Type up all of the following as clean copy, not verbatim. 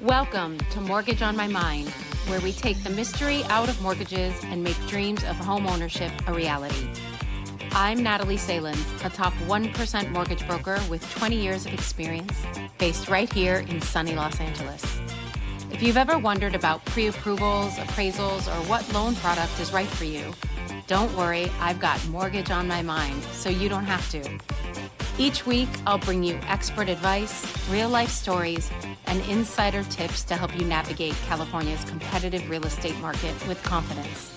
Welcome to Mortgage on My Mind, where we take the mystery out of mortgages and make dreams of home ownership a reality. I'm Natalie Salins, a top 1% mortgage broker with 20 years of experience, based right here in sunny Los Angeles. If you've ever wondered about pre-approvals, appraisals, or what loan product is right for you, don't worry, I've got Mortgage on My Mind, so you don't have to. Each week, I'll bring you expert advice, real-life stories, and insider tips to help you navigate California's competitive real estate market with confidence.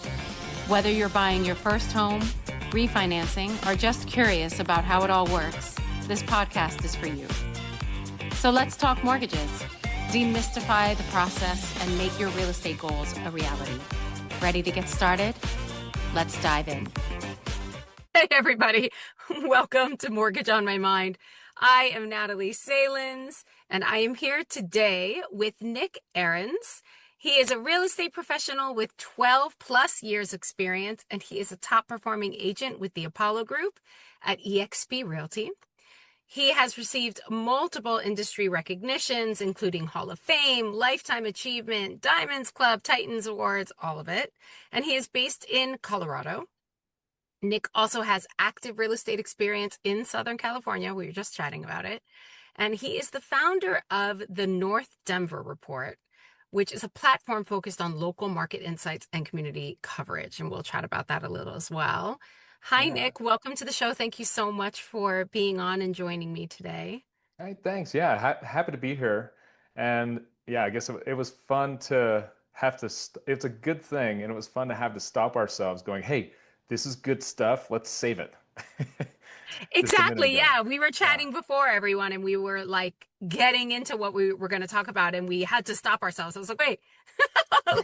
Whether you're buying your first home, refinancing, or just curious about how it all works, this podcast is for you. So let's talk mortgages, demystify the process, and make your real estate goals a reality. Ready to get started? Let's dive in. Hey, everybody. Welcome to Mortgage on My Mind. I am Natalie Salins, and I am here today with Nick Ahrens. He is a real estate professional with 12 plus years experience, and he is a top performing agent with the Apollo Group at eXp Realty. He has received multiple industry recognitions, including Hall of Fame, Lifetime Achievement, Diamonds Club, Titans Awards, all of it. And he is based in Colorado. Nick also has active real estate experience in Southern California. We were just chatting about it. And he is the founder of the North Denver Report, which is a platform focused on local market insights and community coverage. And we'll chat about that a little as well. Hi, Nick. Welcome to the show. Thank you so much for being on and joining me today. Hey, thanks. Yeah, happy to be here. And yeah, I guess it was fun to have to, it's a good thing. And it was fun to have to stop ourselves going, hey, this is good stuff. Let's save it. Just a minute Exactly. ago. Yeah. We were chatting before, everyone, and we were like getting into what we were going to talk about, and we had to stop ourselves. I was like, wait,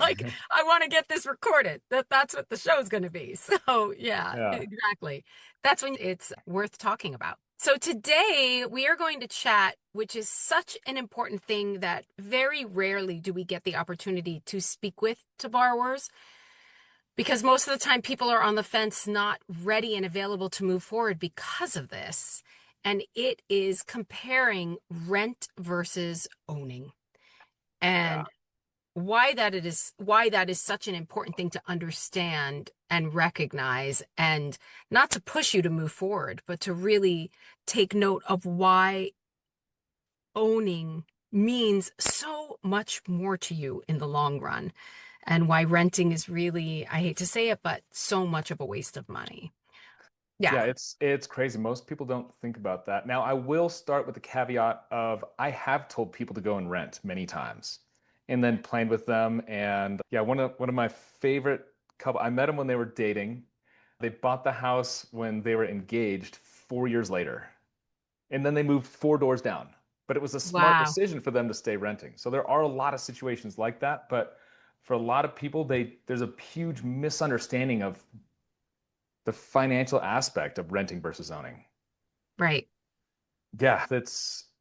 like, I want to get this recorded. That's what the show's going to be. So yeah, Yeah. exactly. That's when it's worth talking about. So today we are going to chat, which is such an important thing that very rarely do we get the opportunity to speak with to borrowers. Because most of the time people are on the fence, not ready and available to move forward because of this. And it is comparing rent versus owning. And why that is such an important thing to understand and recognize, and not to push you to move forward, but to really take note of why owning means so much more to you in the long run. And why renting is really, I hate to say it, but so much of a waste of money. Yeah, Yeah. it's crazy. Most people don't think about that. Now, I will start with the caveat of I have told people to go and rent many times and then planned with them. And yeah, one of my favorite couple, I met them when they were dating. They bought the house when they were engaged 4 years later. And then they moved four doors down. But it was a smart Wow. decision for them to stay renting. So there are a lot of situations like that, but for a lot of people, there's a huge misunderstanding of the financial aspect of renting versus owning. Right. Yeah,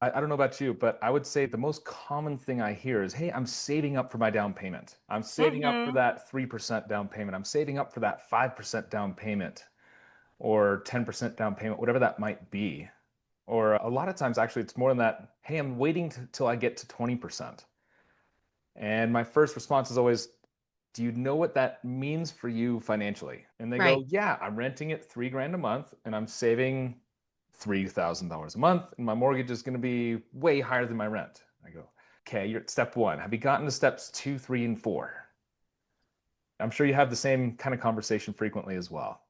I don't know about you, but I would say the most common thing I hear is, hey, I'm saving up for my down payment. I'm saving up for Mm-hmm. that 3% down payment. I'm saving up for that 5% down payment or 10% down payment, whatever that might be. Or a lot of times, actually, it's more than that. Hey, I'm waiting till I get to 20%. And my first response is always, do you know what that means for you financially? And they Right. go, yeah, I'm renting it $3,000 a month and I'm saving $3,000 a month. And my mortgage is going to be way higher than my rent. I go, okay, you're at step one. Have you gotten to steps two, three, and four? I'm sure you have the same kind of conversation frequently as well.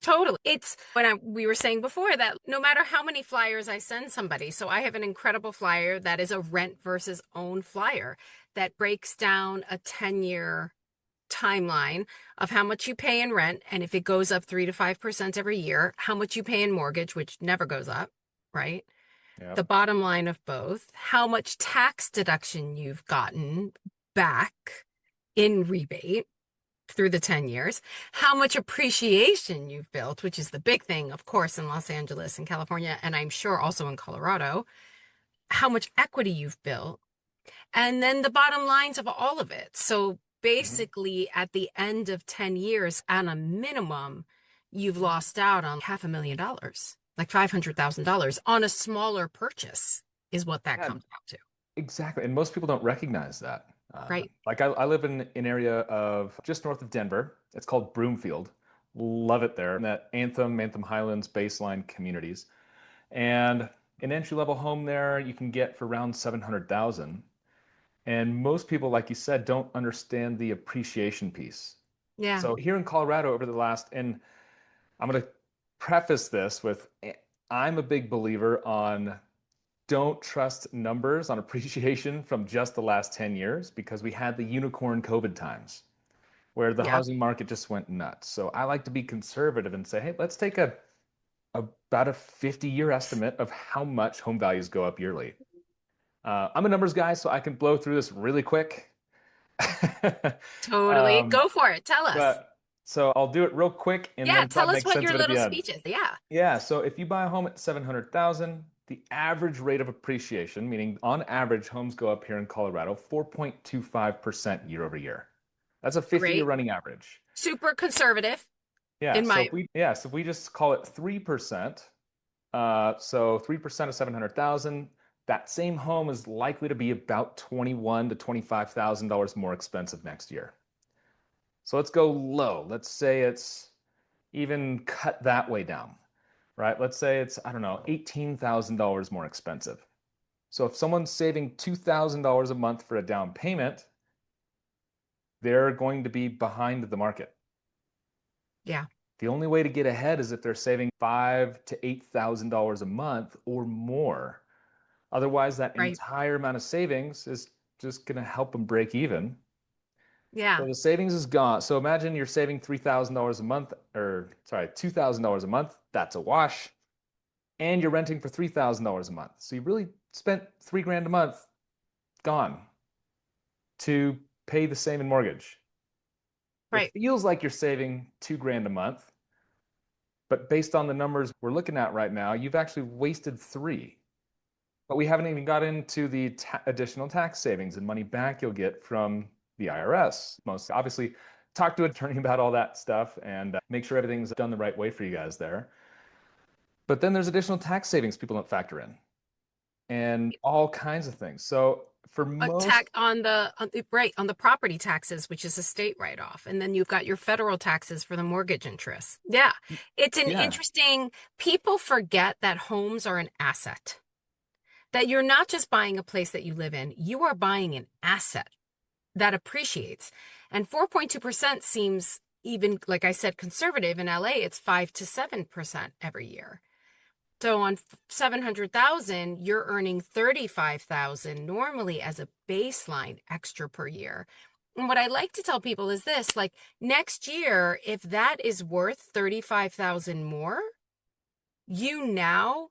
Totally. It's we were saying before that no matter how many flyers I send somebody, so I have an incredible flyer that is a rent versus own flyer that breaks down a 10-year timeline of how much you pay in rent, and if it goes up 3 to 5% every year, how much you pay in mortgage, which never goes up, right? The Yep. bottom line of both, how much tax deduction you've gotten back in rebate through the 10 years, how much appreciation you've built, which is the big thing, of course, in Los Angeles and California, and I'm sure also in Colorado, how much equity you've built, and then the bottom lines of all of it. So Mhm. basically, at the end of 10 years, on a minimum, you've lost out on $500,000, like $500,000 on a smaller purchase is what that Yeah, comes out to. Exactly. And most people don't recognize that. Right. Like I live in an area of just north of Denver. It's called Broomfield. Love it there. In that Anthem Highlands baseline communities. And an entry level home there you can get for around 700,000. And most people, like you said, don't understand the appreciation piece. Yeah. So here in Colorado over the last, and I'm going to preface this with I'm a big believer on don't trust numbers on appreciation from just the last 10 years because we had the unicorn COVID times where the Yeah. housing market just went nuts. So I like to be conservative and say, hey, let's take about a 50-year estimate of how much home values go up yearly. I'm a numbers guy, so I can blow through this really quick. Totally. um, Go for it. Tell us. but so I'll do it real quick and Yeah. then try Tell to us make what sense your of it at little the end. speech is. Yeah. Yeah, so if you buy a home at 700,000, the average rate of appreciation, meaning on average homes go up here in Colorado 4.25% year over year. That's a 50-year Great. running average. Super conservative Yeah, in so my, if we just call it 3%, so 3% of 700,000, that same home is likely to be about 21 to $25,000 more expensive next year. So let's go low. Let's say it's even cut that way down, right? Let's say it's, I don't know, $18,000 more expensive. So if someone's saving $2,000 a month for a down payment, they're going to be behind the market. yeah. The only way to get ahead is if they're saving $5,000 to $8,000 a month or more. Otherwise, that Right. entire amount of savings is just going to help them break even. So Yeah. the savings is gone. So imagine you're saving $3,000 a month, or sorry, $2,000 a month. That's a wash. And you're renting for $3,000 a month. So you really spent 3 grand a month gone to pay the same in mortgage. It Right. feels like you're saving 2 grand a month, but based on the numbers we're looking at right now, you've actually wasted three. But we haven't even got into the additional tax savings and money back you'll get from the IRS. Most obviously, talk to an attorney about all that stuff and make sure everything's done the right way for you guys there. But then there's additional tax savings people don't factor in and all kinds of things. So for most, Attack on the property taxes, which is a state write-off, and then you've got your federal taxes for the mortgage interest. Yeah, it's an yeah, interesting. People forget that homes are an asset. That you're not just buying a place that you live in, you are buying an asset that appreciates. And 4.2% seems even, like I said, conservative. In LA, it's 5 to 7% every year. So on 700,000, you're earning 35,000 normally as a baseline extra per year. And what I like to tell people is this, like next year, if that is worth 35,000 more, you now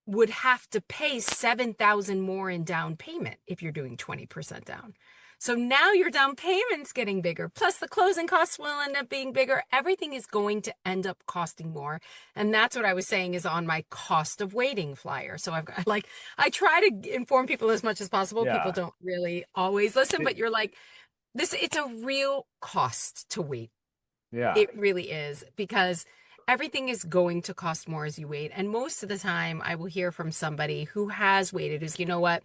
would have to pay 7,000 more in down payment if you're doing 20% down. So now your down payment's getting bigger, plus the closing costs will end up being bigger. Everything is going to end up costing more. And that's what I was saying is on my cost of waiting flyer. So I've got like, I try to inform people as much as possible. People yeah, don't really always listen, it, but you're like, it's a real cost to wait. yeah, It really is because everything is going to cost more as you wait. And most of the time, I will hear from somebody who has waited, who's, you know what,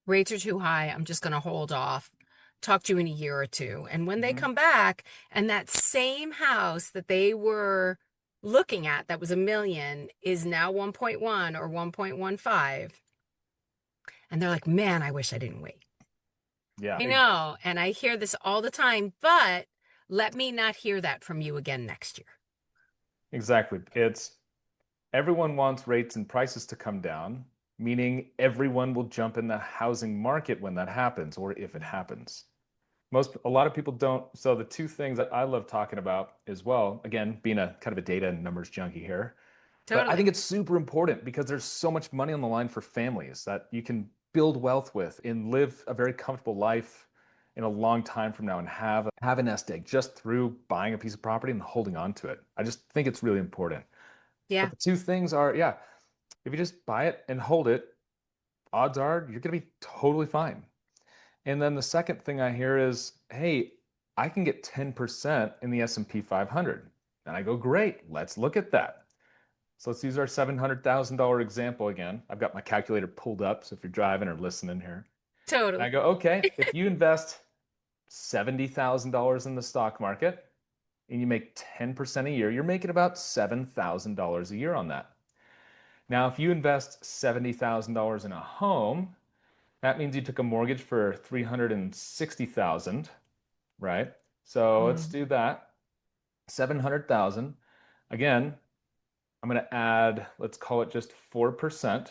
rates are too high. I'm just going to hold off. Talk to you in a year or two. And when they mhm, come back, and that same house that they were looking at that was a million is now 1.1 or 1.15. And they're like, man, I wish I didn't wait. yeah, I know. And I hear this all the time, but let me not hear that from you again next year. exactly. It's everyone wants rates and prices to come down, meaning everyone will jump in the housing market when that happens or if it happens. A lot of people don't. So the two things that I love talking about as well, again, being a kind of a data and numbers junkie here, but I think Totally. it's super important because there's so much money on the line for families that you can build wealth with and live a very comfortable life in a long time from now and have a nest egg just through buying a piece of property and holding on to it. I just think it's really important. But Yeah. the two things are, yeah, if you just buy it and hold it, odds are you're going to be totally fine. And then the second thing I hear is, hey, I can get 10% in the S&P 500. And I go, great, let's look at that. So let's use our $700,000 example again. I've got my calculator pulled up, so if you're driving or listening here. And I Totally. go, okay, if you invest $70,000 in the stock market and you make 10% a year, you're making about $7,000 a year on that. Now, if you invest $70,000 in a home, that means you took a mortgage for $360,000, right? So let's Mm, do that. 700,000. Again, I'm going to add, let's call it just 4%.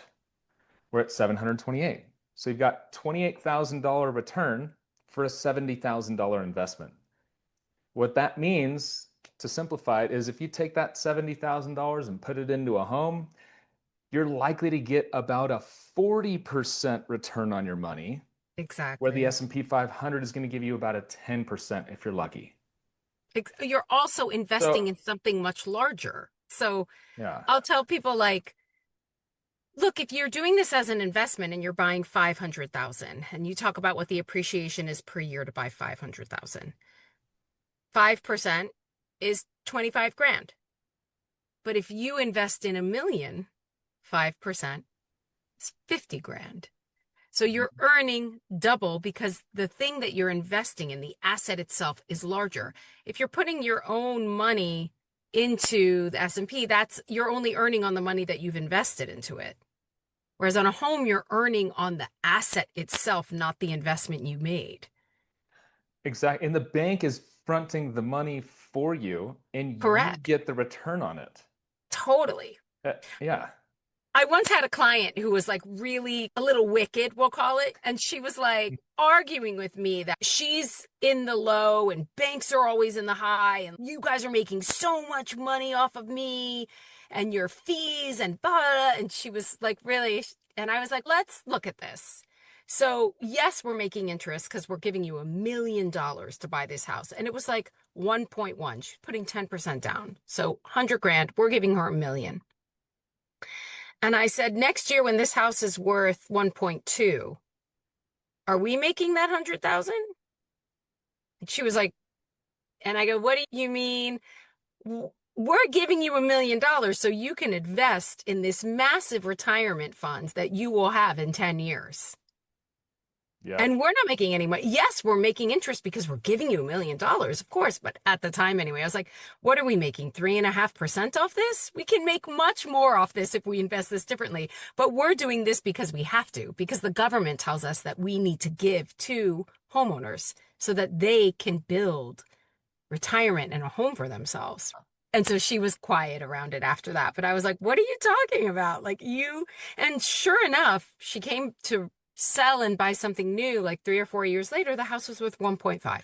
We're at 728. So you've got $28,000 return for a $70,000 investment. What that means, to simplify it, is if you take that $70,000 and put it into a home, you're likely to get about a 40% return on your money, where the exactly. S&P 500 is going to give you about a 10% if you're lucky. You're also investing So, in something much larger. So yeah, I'll tell people like, look, if you're doing this as an investment and you're buying 500,000 and you talk about what the appreciation is per year to buy 500,000, 5% is 25 grand. But if you invest in a million, 5% is 50 grand. So you're earning double because the thing that you're investing in, the asset itself, is larger. If you're putting your own money into the S&P, that's you're only earning on the money that you've invested into it. Whereas on a home, you're earning on the asset itself, not the investment you made. exactly. And the bank is fronting the money for you, and you Correct. get the return on it. Totally. Yeah. I once had a client who was like really a little wicked, we'll call it. And she was like arguing with me that she's in the low and banks are always in the high. And you guys are making so much money off of me and your fees and blah. And she was like, really? And I was like, let's look at this. So, yes, we're making interest because we're giving you $1 million to buy this house. And it was like 1.1. She's putting 10% down. So, 100 grand, we're giving her $1 million. And I said, next year when this house is worth 1.2, are we making that 100,000? And she was like, and I go, what do you mean? We're giving you $1 million so you can invest in this massive retirement funds that you will have in 10 years. Yep. And we're not making any money. Yes, we're making interest because we're giving you $1 million, of course. But at the time, anyway, I was like, what are we making? 3.5% off this? We can make much more off this if we invest this differently. But we're doing this because we have to, because the government tells us that we need to give to homeowners so that they can build retirement and a home for themselves. And so she was quiet around it after that. But I was like, what are you talking about? Like you, and sure enough, she came to sell and buy something new like 3 or 4 years later. The house was worth 1.5. And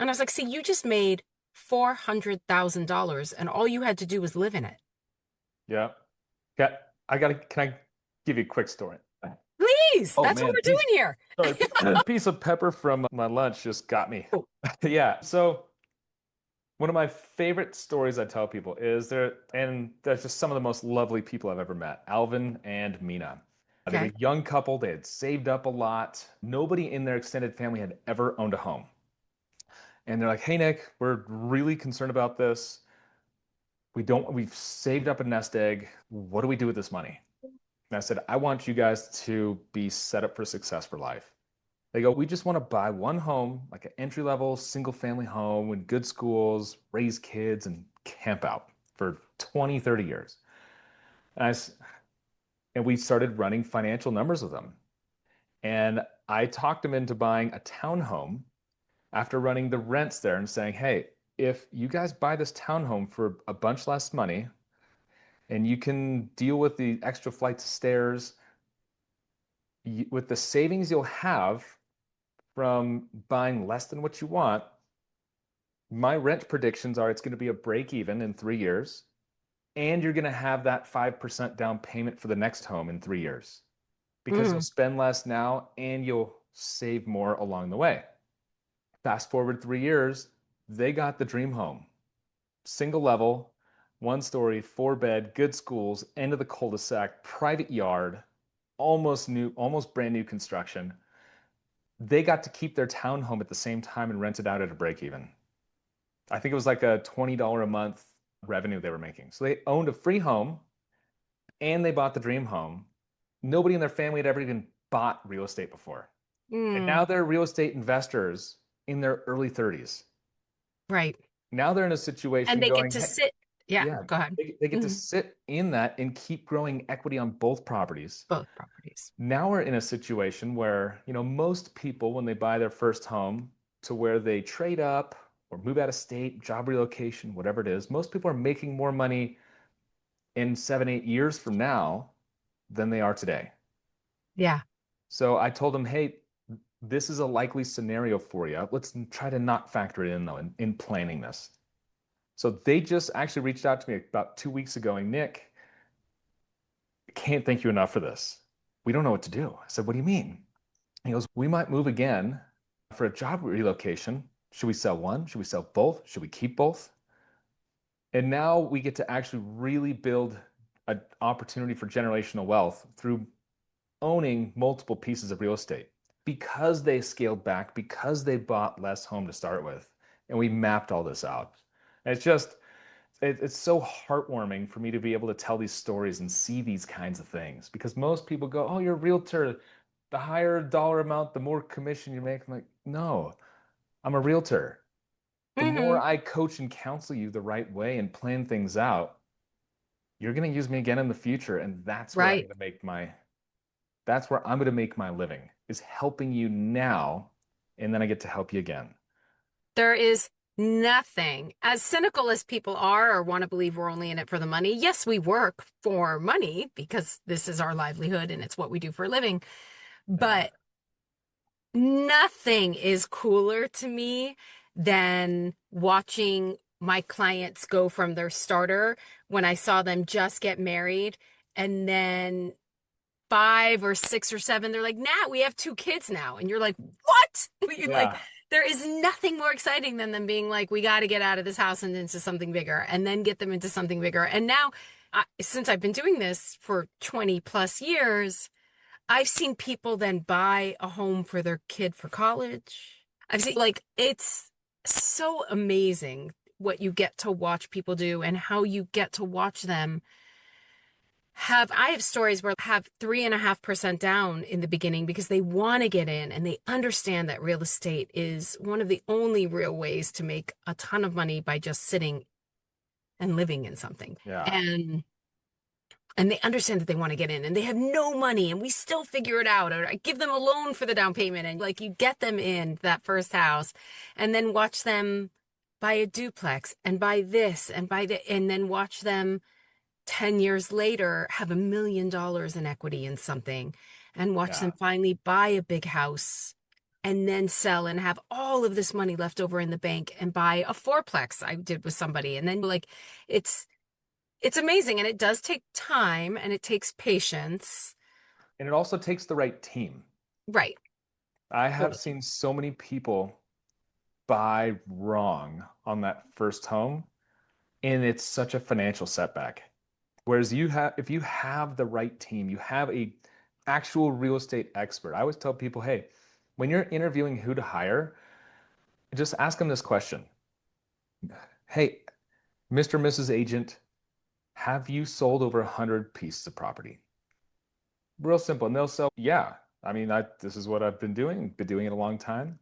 I was like, see, you just made $400,000 and all you had to do was live in it. Yep. Can I give you a quick story? Please, Oh that's what man, we're doing here. sorry, a piece of pepper from my lunch just got me. Oh, Yeah. So one of my favorite stories I tell people is and that's just some of the most lovely people I've ever met, Alvin and Mina. They were okay. a young couple. They had saved up a lot. Nobody in their extended family had ever owned a home. And they're like, hey, Nick, we're really concerned about this. We've saved up a nest egg. What do we do with this money? And I said, I want you guys to be set up for success for life. They go, we just want to buy one home, like an entry level single family home with good schools, raise kids, and camp out for 20, 30 years. And, and we started running financial numbers with them. And I talked them into buying a townhome after running the rents there and saying, hey, if you guys buy this townhome for a bunch less money and you can deal with the extra flights of stairs, with the savings you'll have from buying less than what you want, my rent predictions are it's going to be a break even in 3 years, and you're going to have that 5% down payment for the next home in 3 years because you'll Mm, spend less now and you'll save more along the way. Fast forward 3 years, they got the dream home, single level, 1 story, 4 bed, good schools, end of the cul-de-sac, private yard, almost brand new construction. They got to keep their townhome at the same time and rent it out at a break even. I think it was like a $20 a month revenue they were making. So they owned a free home and they bought the dream home. Nobody in their family had ever even bought real estate before. And now Mm, they're real estate investors in their early 30s. right. Now they're in a And situation they get going, to hey, sit. Yeah, yeah, go ahead. they get to Mhm. sit in that and keep growing equity on both properties. Both properties. Now we're in a situation where, most people, when they buy their first home, to where they trade up or move out of state, job relocation, whatever it is, most people are making more money in 7, 8 years from now than they are today. Yeah. So I told them, hey, this is a likely scenario for you. Let's try to not factor it in though in planning this. So they just actually reached out to me about 2 weeks ago, and Nick, I can't thank you enough for this. We don't know what to do. I said, what do you mean? He goes, we might move again for a job relocation. Should we sell one? Should we sell both? Should we keep both? And now we get to actually really build an opportunity for generational wealth through owning multiple pieces of real estate because they scaled back, because they bought less home to start with. And we mapped all this out. And it's so heartwarming for me to be able to tell these stories and see these kinds of things because most people go, oh, you're a realtor. The higher dollar amount, the more commission you make. I'm like, no, I'm a realtor. The more Hmm. I coach and counsel you the right way and plan things out, you're going to use me again in the future. And Right. that's where I'm going to make my living is helping you now. And then I get to help you again. There is nothing, as cynical as people are or want to believe we're only in it for the money. Yes, we work for money because this is our livelihood and it's what we do for a living. Yeah. But nothing is cooler to me than watching my clients go from their starter when I saw them just get married and then 5 or 6 or 7, they're like, Nat, we have 2 kids now. And you're like, what? Like, Yeah. there is nothing more exciting than them being like, we got to get out of this house and into something bigger and then get them into something bigger. And now, since I've been doing this for 20 plus years, I've seen people then buy a home for their kid for college. I've seen, like, it's so amazing what you get to watch people do and how you get to watch them I have stories where have 3.5% down in the beginning because they want to get in and they understand that real estate is one of the only real ways to make a ton of money by just sitting and living in something. Yeah. And they understand that they want to get in and they have no money and we still figure it out, or I give them a loan for the down payment, and like you get them in that first house and then watch them buy a duplex and buy this and buy that, and then watch them 10 years later have $1 million in equity in something, and watch Yeah. them finally buy a big house and then sell and have all of this money left over in the bank and buy a fourplex I did with somebody. And then like it's it's amazing, and it does take time and it takes patience. And it also takes the right team. Right. I have Totally. seen so many people buy wrong on that first home, and it's such a financial setback. Whereas if you have the right team, you have a actual real estate expert. I always tell people, hey, when you're interviewing who to hire, just ask them this question. Hey, Mr. and Mrs. Agent, have you sold over 100 pieces of property? Real simple. And they'll say, yeah. I mean, this is what I've been doing it a long time.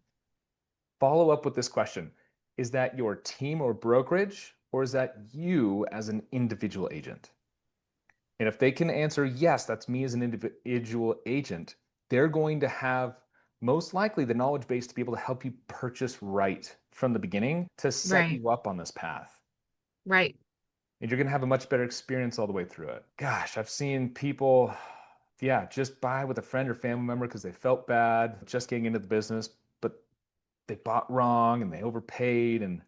Follow up with this question. Is that your team or brokerage, or is that you as an individual agent? And if they can answer, yes, that's me as an individual agent, they're going to have most likely the knowledge base to be able to help you purchase right from the beginning to set Right. you up on this path. Right. And you're going to have a much better experience all the way through it. Gosh, I've seen people, yeah, just buy with a friend or family member because they felt bad just getting into the business, but they bought wrong and they overpaid, and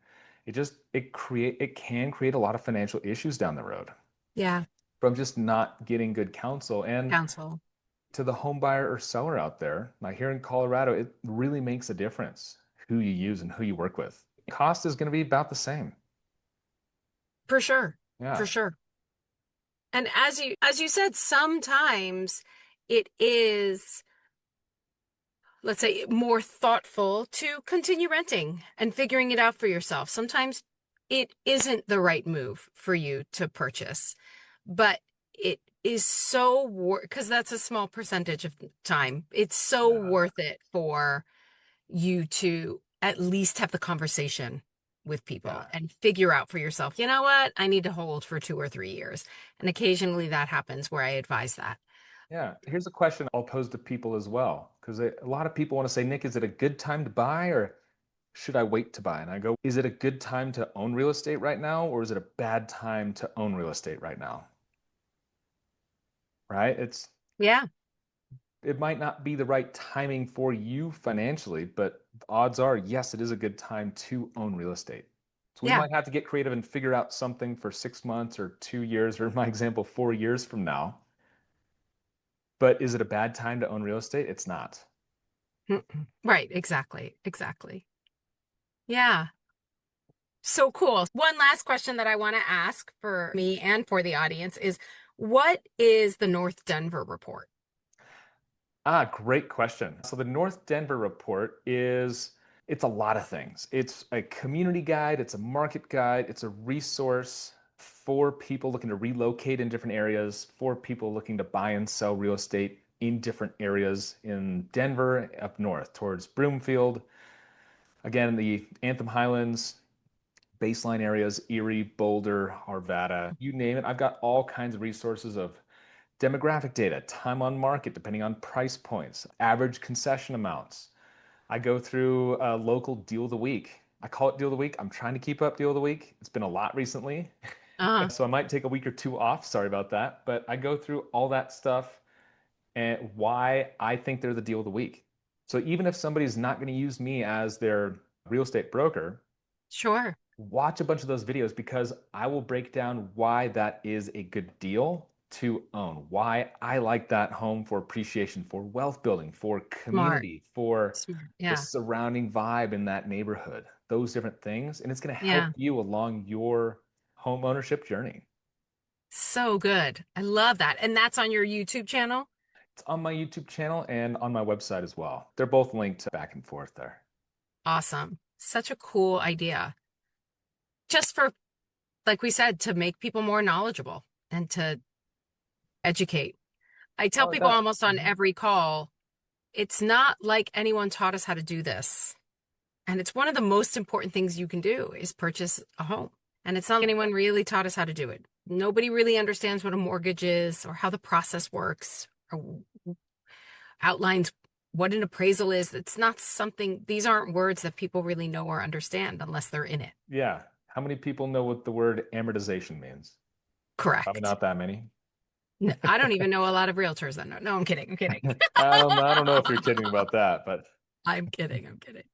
it can create a lot of financial issues down the road Yeah. from just not getting good counsel. And Counsel. to the home buyer or seller out there, like here in Colorado, it really makes a difference who you use and who you work with. Cost is going to be about the same. For sure. For Yeah. sure. And as you said, sometimes it is, let's say, more thoughtful to continue renting and figuring it out for yourself. Sometimes it isn't the right move for you to purchase, but it is so worth, because that's a small percentage of time. It's so Yeah. worth it for you to at least have the conversation with people Yeah. and figure out for yourself, you know what? I need to hold for 2 or 3 years. And occasionally that happens where I advise that. Yeah. Here's a question I'll pose to people as well, because a lot of people want to say, Nick, is it a good time to buy or should I wait to buy? And I go, is it a good time to own real estate right now, or is it a bad time to own real estate right now? Right? Yeah. It might not be the right timing for you financially, but odds are, yes, it is a good time to own real estate. So we Yeah. might have to get creative and figure out something for 6 months or 2 years, or in my example, 4 years from now. But is it a bad time to own real estate? It's not. Right. Exactly. Exactly. Yeah. So cool. One last question that I want to ask for me and for the audience is, what is the North Denver report? Great question. So the North Denver report it's a lot of things. It's a community guide, it's a market guide, it's a resource for people looking to relocate in different areas, for people looking to buy and sell real estate in different areas in Denver, up north towards Broomfield. Again, the Anthem Highlands, baseline areas, Erie, Boulder, Arvada, you name it. I've got all kinds of resources of demographic data, time on market, depending on price points, average concession amounts. I go through a local deal of the week. I call it deal of the week. I'm trying to keep up deal of the week. It's been a lot recently. Uh, So I might take a week or two off. Sorry about that. But I go through all that stuff and why I think they're the deal of the week. So even if somebody's not going to use me as their real estate broker, sure. watch a bunch of those videos because I will break down why that is a good deal to own, why I like that home for appreciation, for wealth building, for Smart. community, for Smart. the Yeah. surrounding vibe in that neighborhood, those different things. And it's going to help Yeah. you along your home ownership journey. So good. I love that. And that's on your YouTube channel? It's on my YouTube channel and on my website as well. They're both linked back and forth there. Awesome. Such a cool idea. Just for, like we said, to make people more knowledgeable and to educate. I tell Oh, it people does. almost on every call, it's not like anyone taught us how to do this. And it's one of the most important things you can do is purchase a home. And it's not like anyone really taught us how to do it. Nobody really understands what a mortgage is or how the process works or outlines what an appraisal is. It's not something, these aren't words that people really know or understand unless they're in it. Yeah. How many people know what the word amortization means? Probably Correct. not that many. No, I don't even know a lot of realtors that know. No, I'm kidding. I'm kidding. I don't know if you're kidding about that, but I'm kidding. I'm kidding.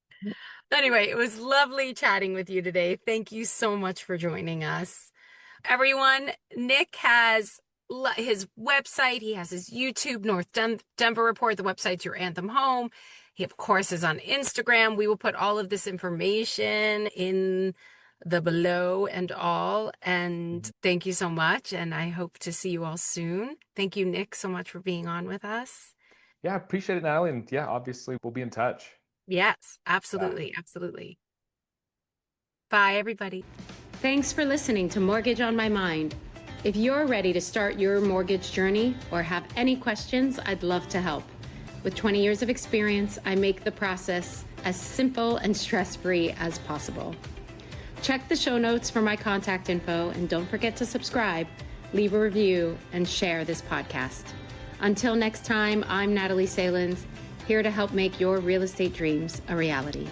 Anyway, it was lovely chatting with you today. Thank you so much for joining us. Everyone, Nick has his website. He has his YouTube, Denver Report. The website's Your Anthem Home. He, of course, is on Instagram. We will put all of this information in the below and all. And thank you so much. And I hope to see you all soon. Thank you, Nick, so much for being on with us. yeah, I appreciate it, Natalie. And yeah, obviously we'll be in touch. Yes, absolutely. Absolutely. Bye, everybody. Thanks for listening to Mortgage on My Mind. If you're ready to start your mortgage journey or have any questions, I'd love to help. With 20 years of experience, I make the process as simple and stress-free as possible. Check the show notes for my contact info, and don't forget to subscribe, leave a review, and share this podcast. Until next time, I'm Natalie Salins, here to help make your real estate dreams a reality.